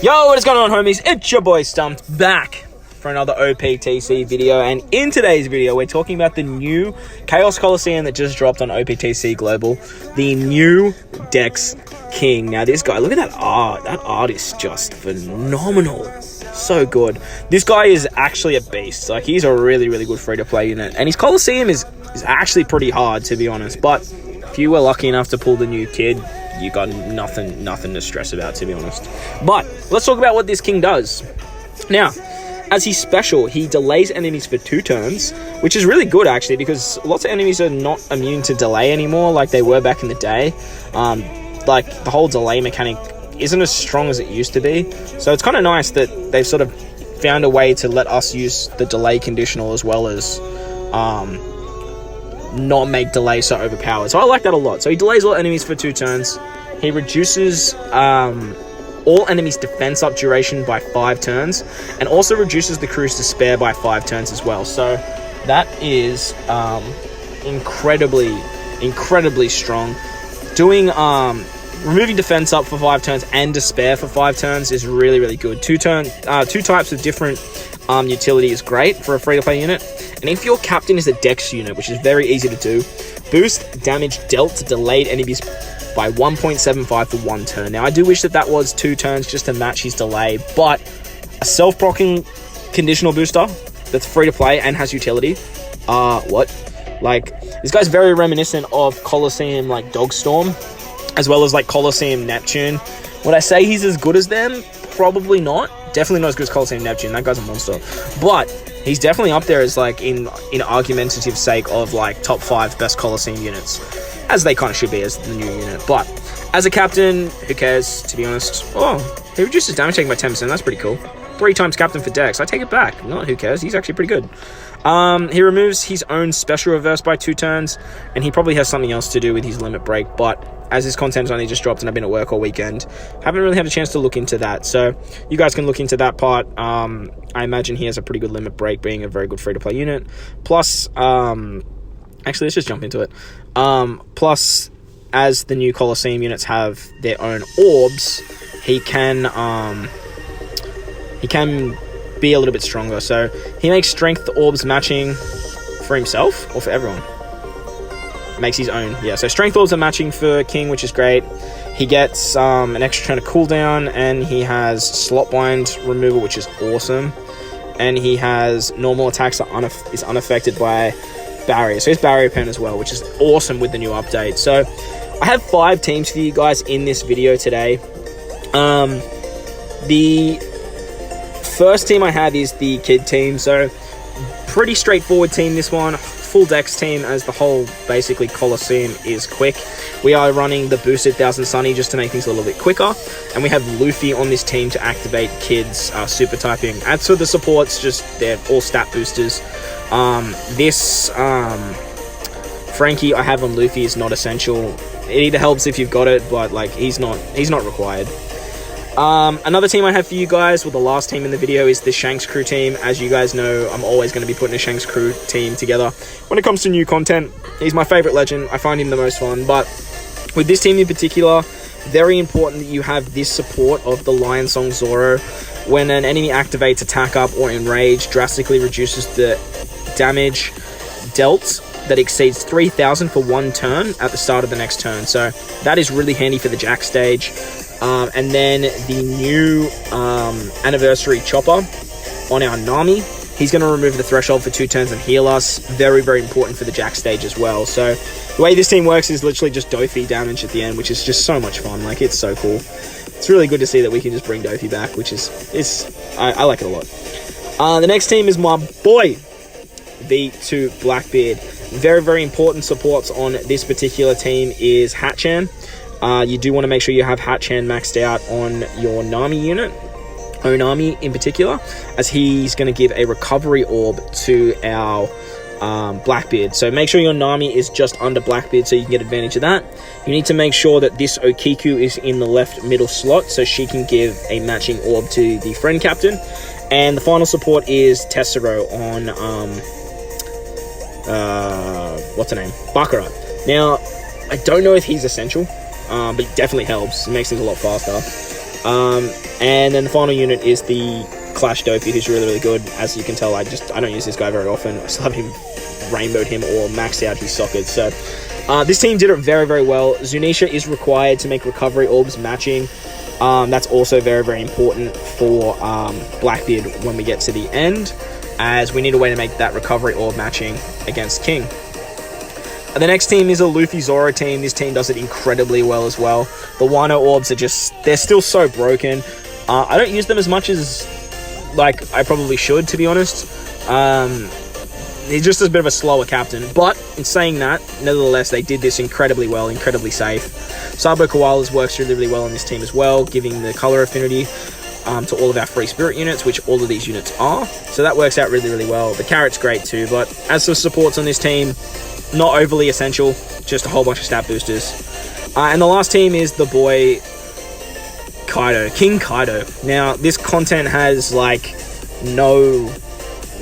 Yo, what is going on, homies? It's your boy Stumped back for another OPTC video, and in today's video we're talking about the new Chaos Coliseum that just dropped on OPTC Global, the new Dex King. Now this guy, look at that art is just phenomenal, so good. This guy is actually a beast. Like, he's a really good free-to-play unit, and his Coliseum is actually pretty hard, to be honest, but if you were lucky enough to pull the new kid, you got nothing to stress about, to be honest. But let's talk about what this king does. Now, as he's special, he delays enemies for 2 turns, which is really good actually, because lots of enemies are not immune to delay anymore like they were back in the day. Like, the whole delay mechanic isn't as strong as it used to be, so it's kind of nice that they've sort of found a way to let us use the delay conditional as well as not make delay so overpowered. So I like that a lot. So he delays all enemies for 2 turns. He reduces all enemies' defense up duration by 5 turns, and also reduces the crew's despair by 5 turns as well. So that is incredibly strong. Doing removing defense up for 5 turns and despair for 5 turns is really good. 2 types of different utility is great for a free-to-play unit. And if your captain is a Dex unit, which is very easy to do, boost damage dealt to delayed enemies by 1.75 for 1 turn. Now, I do wish that was 2 turns just to match his delay, but a self-proccing conditional booster that's free to play and has utility, like, this guy's very reminiscent of Coliseum, like, Dogstorm, as well as, like, Coliseum Neptune. Would I say he's as good as them? Probably not. Definitely not as good as Coliseum Neptune. That guy's a monster. But he's definitely up there as, like, in argumentative sake of, like, top 5 best Coliseum units, as they kind of should be as the new unit. But as a captain, who cares, to be honest? Oh, he reduces damage taken by 10%. That's pretty cool. 3 times captain for Dex. I take it back. Not who cares. He's actually pretty good. He removes his own special reverse by 2 turns, and he probably has something else to do with his limit break, but as his content's only just dropped and I've been at work all weekend, haven't really had a chance to look into that. So you guys can look into that part. I imagine he has a pretty good limit break, being a very good free-to-play unit. Plus, actually, let's just jump into it. Plus, as the new Coliseum units have their own orbs, he can be a little bit stronger. So he makes strength orbs matching for himself or for everyone. Makes his own. Yeah, so strength orbs are matching for King, which is great. He gets an extra turn of cooldown, and he has slot bind removal, which is awesome. And he has normal attacks that is unaffected by barrier. So he has barrier pen as well, which is awesome with the new update. So I have 5 teams for you guys in this video today. The first team I have is the kid team. So pretty straightforward team, this one. Full Dex team, as the whole basically Coliseum is quick. We are running the boosted 1000 Sunny just to make things a little bit quicker, and we have Luffy on this team to activate kids super typing. As for the supports, just they're all stat boosters. Frankie I have on Luffy is not essential. It either helps if you've got it, but like he's not required. Another team I have for you guys, well, the last team in the video, is the Shanks Crew team. As you guys know, I'm always going to be putting a Shanks Crew team together when it comes to new content. He's my favorite legend. I find him the most fun. But with this team in particular, very important that you have this support of the Lion Song Zoro. When an enemy activates Attack Up or Enrage, drastically reduces the damage dealt that exceeds 3,000 for 1 turn at the start of the next turn. So that is really handy for the Jack stage. And then the new anniversary chopper on our Nami, he's going to remove the threshold for 2 turns and heal us. Very important for the Jack stage as well. So the way this team works is literally just Dofi damage at the end, which is just so much fun. Like, it's so cool. It's really good to see that we can just bring Dofi back, which I like it a lot. The next team is my boy, V2 BlackBeard. Very important supports on this particular team is Hatchan. You do want to make sure you have Hatchan maxed out on your Nami unit, Onami in particular, as he's going to give a recovery orb to our BlackBeard. So make sure your Nami is just under BlackBeard so you can get advantage of that. You need to make sure that this Okiku is in the left middle slot so she can give a matching orb to the friend captain. And the final support is Tessero on, what's her name? Baccarat. Now, I don't know if he's essential, but it definitely helps. It makes things a lot faster. And then the final unit is the Clash Dopey, who's really, really good. As you can tell, I don't use this guy very often. I still haven't rainbowed him or maxed out his sockets. So this team did it very, very well. Zunisha is required to make recovery orbs matching. That's also very, very important for Blackbeard when we get to the end, as we need a way to make that recovery orb matching against King. The next team is a Luffy Zoro team. This team does it incredibly well as well. The Wano orbs are they're still so broken. I don't use them as much as like I probably should, to be honest. He's just a bit of a slower captain, but in saying that, nevertheless, they did this incredibly well, incredibly safe. Sabo Koalas works really, really well on this team as well, giving the color affinity to all of our free spirit units, which all of these units are. So that works out really, really well. The carrot's great too, but as for supports on this team, not overly essential, just a whole bunch of stat boosters. And the last team is the boy Kaido, King Kaido. Now, this content has like no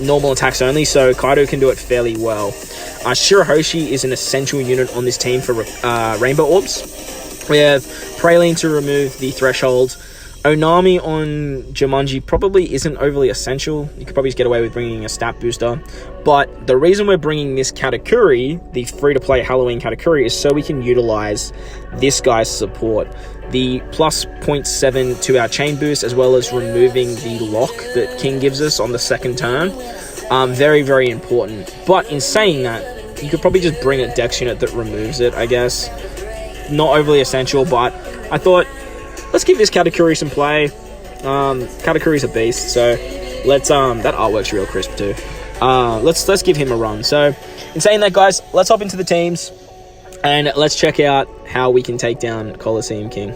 normal attacks only, so Kaido can do it fairly well. Shirahoshi is an essential unit on this team for rainbow orbs. We have Praline to remove the threshold. Onami on Jumanji probably isn't overly essential. You could probably just get away with bringing a stat booster. But the reason we're bringing this Katakuri, the free-to-play Halloween Katakuri, is so we can utilize this guy's support. The plus 0.7 to our chain boost, as well as removing the lock that King gives us on the second turn. Very, very important. But in saying that, you could probably just bring a dex unit that removes it, I guess. Not overly essential, but I thought, let's give this Katakuri some play. Katakuri's a beast, so let's that artwork's real crisp too. Let's give him a run. So in saying that, guys, let's hop into the teams and let's check out how we can take down Coliseum King.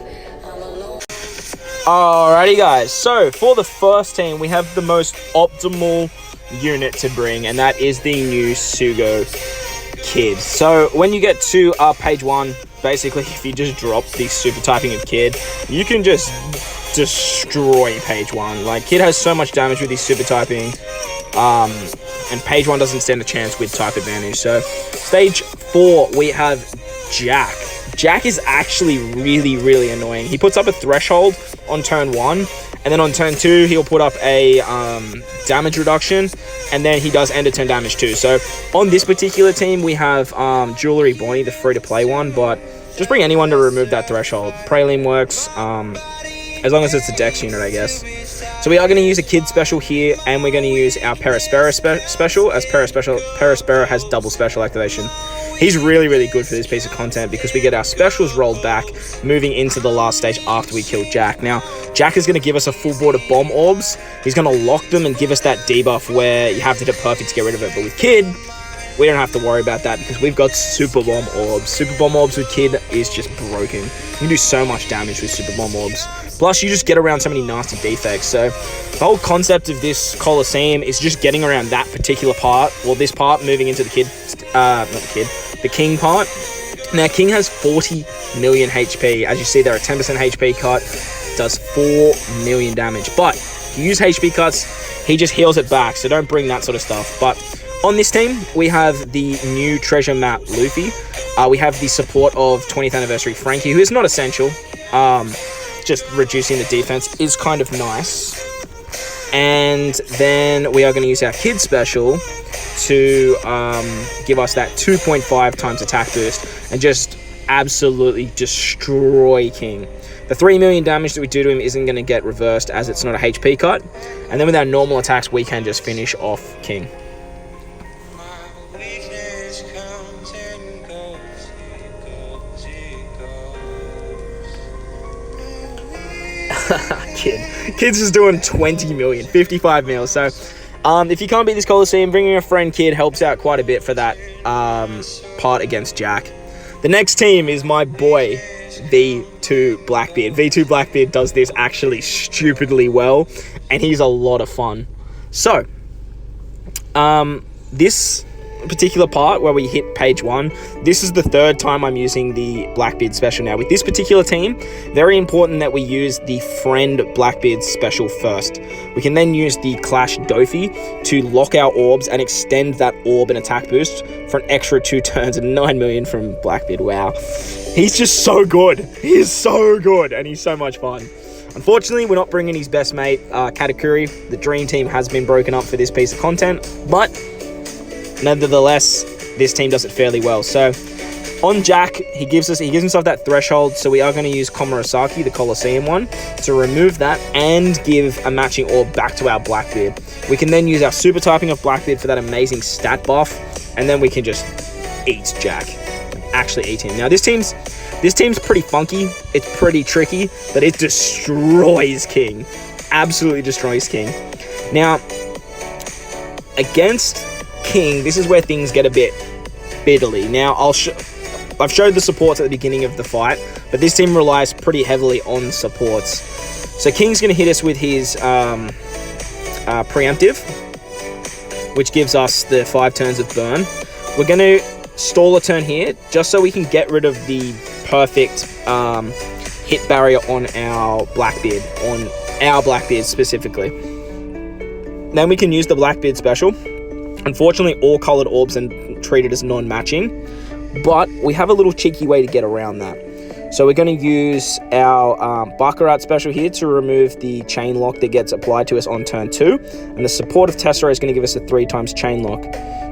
Alrighty, guys, so for the first team, we have the most optimal unit to bring, and that is the new Sugo Kid. So when you get to page 1, basically, if you just drop the super typing of Kid, you can just destroy page 1. Like, Kid has so much damage with his super typing, and page 1 doesn't stand a chance with type advantage. So stage 4, we have Jack. Jack is actually really, really annoying. He puts up a threshold on turn 1, and then on turn 2, he'll put up a damage reduction, and then he does end of turn damage too. So on this particular team, we have Jewelry Bonnie, the free-to-play one, but just bring anyone to remove that threshold. Praline works, as long as it's a dex unit, I guess. So we are going to use a Kid special here, and we're going to use our Perispera special, as Perispera has double special activation. He's really, really good for this piece of content because we get our specials rolled back, moving into the last stage after we kill Jack. Now, Jack is going to give us a full board of bomb orbs. He's going to lock them and give us that debuff where you have to hit perfect to get rid of it. But with Kid, we don't have to worry about that because we've got Super Bomb Orbs. Super Bomb Orbs with Kid is just broken. You can do so much damage with Super Bomb Orbs. Plus, you just get around so many nasty defects. So, the whole concept of this Coliseum is just getting around that particular part, or this part, moving into the Kid, the King part. Now, King has 40 million HP. As you see, there are 10% HP cut. Does 4 million damage. But, if you use HP cuts, he just heals it back. So, don't bring that sort of stuff. But on this team, we have the new treasure map Luffy. We have the support of 20th anniversary Frankie, who is not essential. Just reducing the defense is kind of nice. And then we are going to use our Kid special to give us that 2.5 times attack boost and just absolutely destroy King. The 3 million damage that we do to him isn't going to get reversed as it's not a HP cut. And then with our normal attacks, we can just finish off King. Kid's just doing 20 million, 55 mil. So if you can't beat this Coliseum, bringing a friend Kid helps out quite a bit for that part against Jack. The next team is my boy V2 BlackBeard. V2 BlackBeard does this actually stupidly well, and he's a lot of fun. So this particular part where we hit page 1, this is the third time I'm using the BlackBeard special now. With this particular team, very important that we use the friend BlackBeard special first. We can then use the Clash Dofi to lock our orbs and extend that orb and attack boost for an extra 2 turns and 9 million from BlackBeard. Wow. He's just so good. He is so good, and he's so much fun. Unfortunately, we're not bringing his best mate, Katakuri. The dream team has been broken up for this piece of content, but nevertheless, this team does it fairly well. So on Jack, he gives himself that threshold, so we are going to use Komurasaki, the Coliseum one, to remove that and give a matching orb back to our Blackbeard. We can then use our super typing of Blackbeard for that amazing stat buff, and then we can just eat Jack. Actually eat him. Now this team's pretty funky, it's pretty tricky, but it destroys King. Absolutely destroys King. Now, against King, this is where things get a bit fiddly. Now, I've showed the supports at the beginning of the fight, but this team relies pretty heavily on supports. So King's going to hit us with his preemptive, which gives us the 5 turns of burn. We're going to stall a turn here, just so we can get rid of the perfect hit barrier on our Blackbeard specifically. Then we can use the Blackbeard special. Unfortunately, all colored orbs are treated as non-matching, but we have a little cheeky way to get around that. So we're going to use our Baccarat special here to remove the chain lock that gets applied to us on turn 2, and the support of Tessera is going to give us a 3 times chain lock.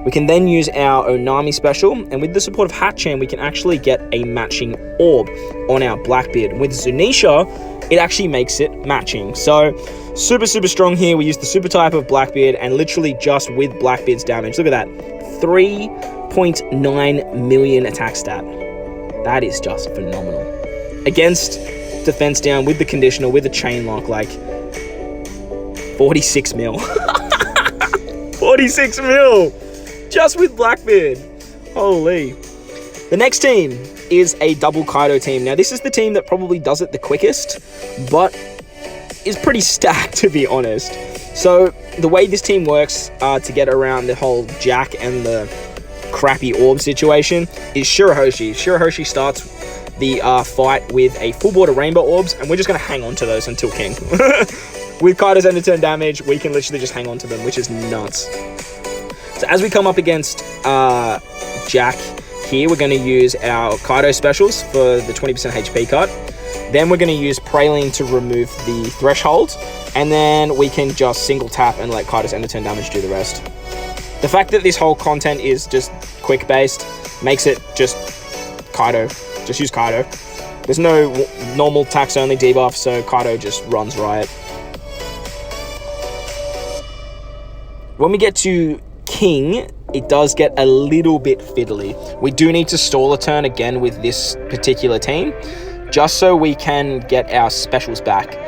We can then use our Onami special, and with the support of Hatchan, we can actually get a matching orb on our Blackbeard. With Zunisha, it actually makes it matching. So super strong here. We use the super type of Blackbeard, and literally just with Blackbeard's damage, look at that, 3.9 million attack stat. That is just phenomenal. Against defense down with the conditional, with the chain lock, like 46 mil. 46 mil just with Blackbeard. Holy. The next team is a double Kaido team. Now, this is the team that probably does it the quickest, but is pretty stacked, to be honest. So the way this team works to get around the whole Jack and the crappy orb situation is Shirahoshi. Shirahoshi starts the fight with a full board of rainbow orbs, and we're just going to hang on to those until King. With Kaido's end of turn damage, we can literally just hang on to them, which is nuts. So as we come up against Jack here, we're going to use our Kaido specials for the 20% HP cut. Then we're going to use Praline to remove the threshold, and then we can just single tap and let Kaido's end of turn damage do the rest. The fact that this whole content is just quick based makes it just Kaido. Just use Kaido. There's no normal tax only debuff, so Kaido just runs riot. When we get to King, it does get a little bit fiddly. We do need to stall a turn again with this particular team, just so we can get our specials back.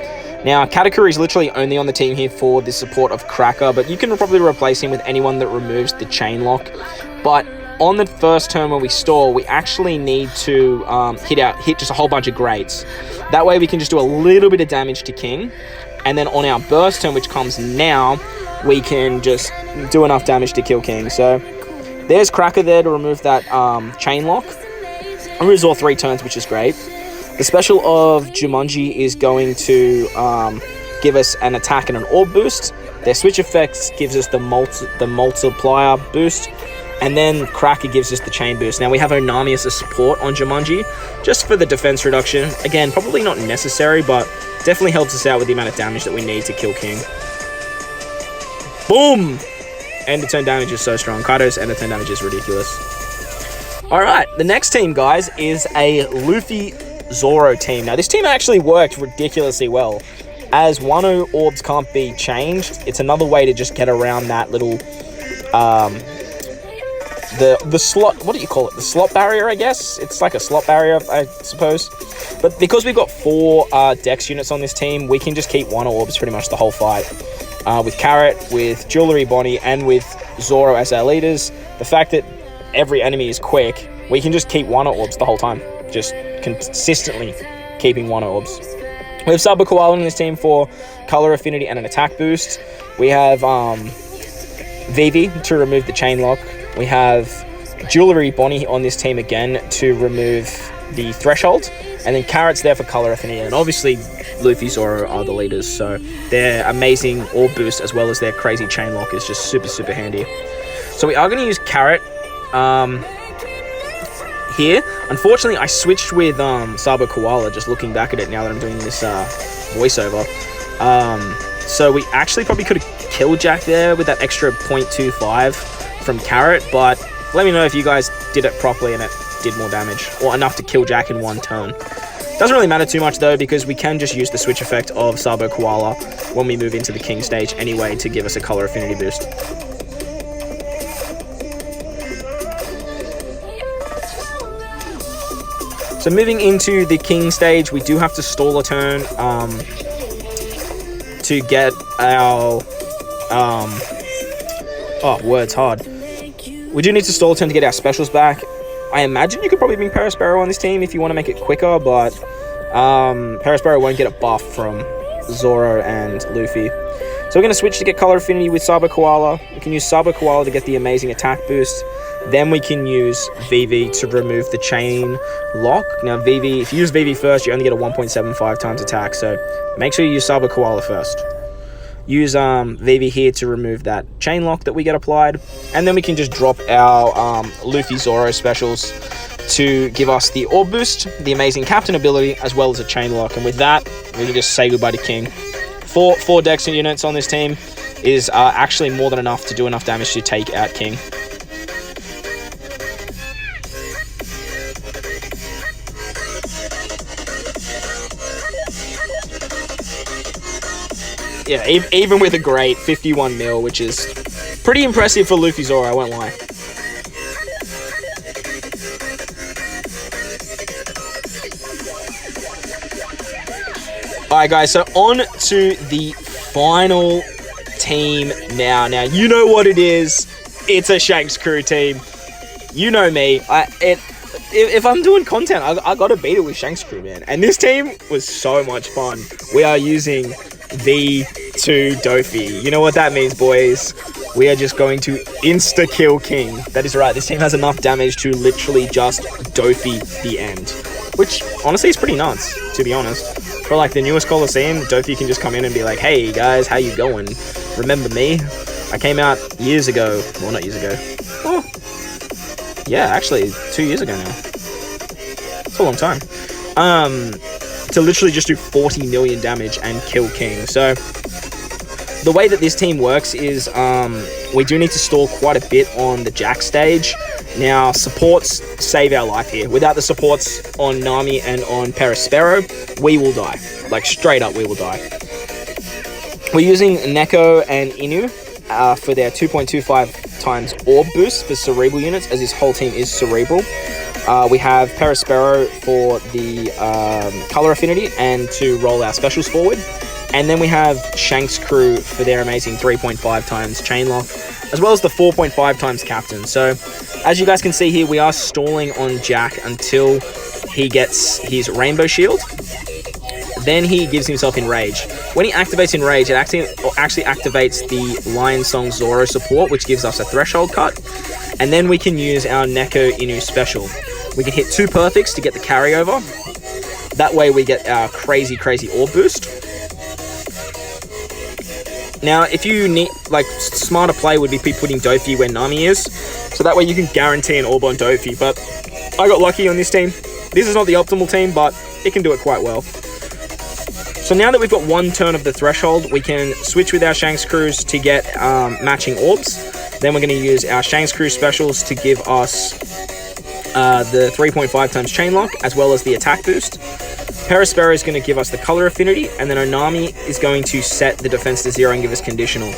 Now, Katakuri is literally only on the team here for the support of Cracker, but you can probably replace him with anyone that removes the chain lock. But on the first turn when we stall, we actually need to hit just a whole bunch of grades. That way we can just do a little bit of damage to King, and then on our burst turn, which comes now, we can just do enough damage to kill King. So there's Cracker there to remove that chain lock. And we all 3 turns, which is great. The special of Jumanji is going to give us an attack and an orb boost. Their switch effects gives us the multiplier boost. And then Cracker gives us the chain boost. Now we have Onami as a support on Jumanji, just for the defense reduction. Again, probably not necessary, but definitely helps us out with the amount of damage that we need to kill King. Boom! End of turn damage is so strong. Kaido's end of turn damage is ridiculous. Alright, the next team, guys, is a Luffy Zoro team. Now, this team actually worked ridiculously well. As Wano orbs can't be changed, it's another way to just get around that little the slot, what do you call it? The slot barrier, I guess? It's like a slot barrier, I suppose. But because we've got 4 Dex units on this team, we can just keep Wano orbs pretty much the whole fight. With Carrot, with Jewelry Bonnie, and with Zoro as our leaders, the fact that every enemy is quick, we can just keep Wano orbs the whole time. Just consistently keeping Wano orbs. We have Saba Koala on this team for color affinity and an attack boost. We have Vivi to remove the chain lock. We have Jewelry Bonnie on this team again to remove the threshold. And then Carrot's there for color affinity. And obviously, Luffy, Zoro are the leaders. So their amazing orb boost as well as their crazy chain lock is just super handy. So we are going to use Carrot here. Unfortunately, I switched with Saba Koala, just looking back at it now that I'm doing this voiceover. So we actually probably could have killed Jack there with that extra 0.25 from Carrot, but let me know if you guys did it properly and it did more damage, or enough to kill Jack in one turn. Doesn't really matter too much though, because we can just use the switch effect of Sabo Koala when we move into the King stage anyway to give us a color affinity boost. So moving into the King stage, we do have to stall a turn to get our... oh, words hard. We do need to stall a turn to get our specials back. I imagine you could probably bring Perospero on this team if you want to make it quicker, but Perospero won't get a buff from Zoro and Luffy. So we're going to switch to get color affinity with Sabo Koala. We can use Sabo Koala to get the amazing attack boost. Then we can use Vivi to remove the chain lock. Now Vivi, if you use Vivi first, you only get a 1.75 times attack, so make sure you use Sabo Koala first. Use Vivi here to remove that chain lock that we get applied, and then we can just drop our Luffy Zoro specials to give us the orb boost, the amazing captain ability, as well as a chain lock. And with that, we can just say goodbye to King. Four Dex units on this team is actually more than enough to do enough damage to take out King. Yeah, even with a great 51 mil, which is pretty impressive for Luffy Zoro, I won't lie. Alright guys, so on to the final team now. Now, you know what it is. It's a Shanks Crew team. You know me. If I'm doing content, I gotta beat it with Shanks Crew, man. And this team was so much fun. We are using V2 Dofi. You know what that means, boys. We are just going to insta-kill King. That is right, this team has enough damage to literally just Dofi the end. Which, honestly, is pretty nuts, to be honest. For, like, the newest Coliseum, Dofi can just come in and be like, hey, guys, how you going? Remember me? I came out years ago. Well, not years ago. Oh. Yeah, actually, 2 years ago now. It's a long time. To literally just do 40 million damage and kill King. So the way that this team works is we do need to stall quite a bit on the Jack stage. Now, supports save our life here. Without the supports on Nami and on Perospero, we will die. Like, straight up, we will die. We're using Neko and Inu for their 2.25 times orb boost for cerebral units, as this whole team is cerebral. We have Perospero for the color affinity and to roll our specials forward. And then we have Shanks Crew for their amazing 3.5 times chain lock, as well as the 4.5 times captain. So, as you guys can see here, we are stalling on Jack until he gets his rainbow shield. Then he gives himself Enrage. When he activates Enrage, it actually activates the Lion Song Zoro support, which gives us a threshold cut. And then we can use our Neko Inu special. We can hit 2 perfects to get the carryover. That way we get our crazy orb boost. Now, if you need, like, smarter play would be putting Dofi where Nami is. So that way you can guarantee an orb on Dofi. But I got lucky on this team. This is not the optimal team, but it can do it quite well. So now that we've got 1 turn of the threshold, we can switch with our Shanks Crews to get matching orbs. Then we're going to use our Shanks Crew specials to give us the 3.5 times chain lock, as well as the attack boost. Perospero is going to give us the color affinity, and then Onami is going to set the defense to 0 and give us conditional.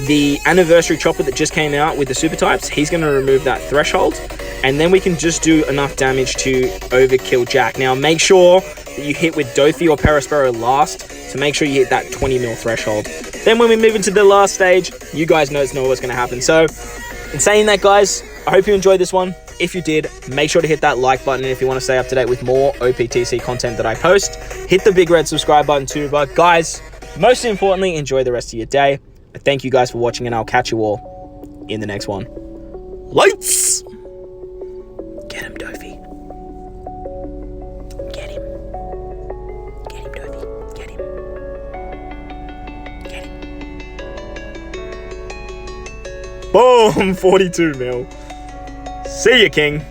The anniversary chopper that just came out with the super types, he's going to remove that threshold, and then we can just do enough damage to overkill Jack. Now, make sure that you hit with Dofi or Perospero last to make sure you hit that 20 mil threshold. Then when we move into the last stage, you guys know what's going to happen. So, in saying that, guys, I hope you enjoyed this one. If you did, make sure to hit that like button. And if you want to stay up to date with more OPTC content that I post, hit the big red subscribe button too. But guys, most importantly, enjoy the rest of your day. Thank you guys for watching, and I'll catch you all in the next one. Lights! Get him, Dofi. Get him. Get him, Dofi. Get him. Get him. Boom! 42 mil. See ya, King.